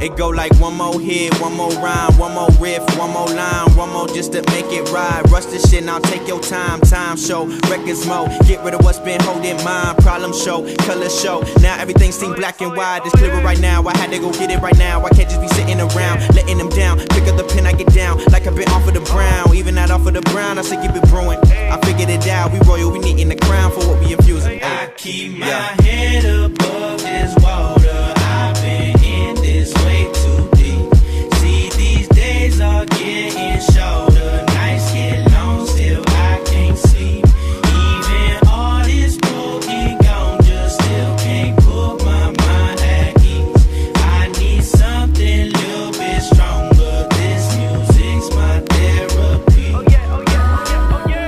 It go like one more hit, one more rhyme, one more riff, one more line, one more just to make it right. Rush this shit, now take your time. Time show, records mo. Get rid of what's been holding mine. Problem show, color show. Now everything seem black and white. It's clearer right now. I had to go get it right now. I can't just be sitting around, letting them down. Pick up the pen, I get down. Like I've been off of the brown. Even not off of the brown, I say keep it brewing. I figured it out. We royal, we needing the crown for what we infusing. I keep my head above this water. I've been in this way too deep. See, these days are getting shorter. Nights get long, still I can't sleep. Even all this smoking gone, just still can't put my mind at ease. I need something a little bit stronger. This music's my therapy. Oh yeah, oh yeah, oh yeah, oh yeah.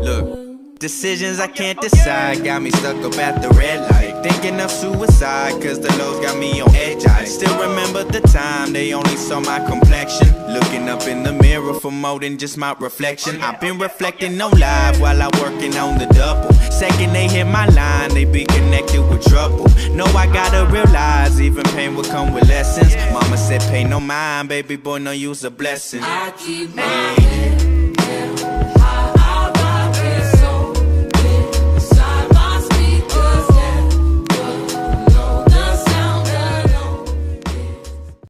Look, decisions I can't decide got me stuck up at the red light. Thinking of suicide, cause the lows got me on edge. I still remember the time they only saw my complexion. Looking up in the mirror for more than just my reflection. I've been reflecting on live while I'm working on the double. Second they hit my line, they be connected with trouble. No, I gotta realize even pain will come with lessons. Mama said pay no mind, baby boy, no use a blessing. I keep my head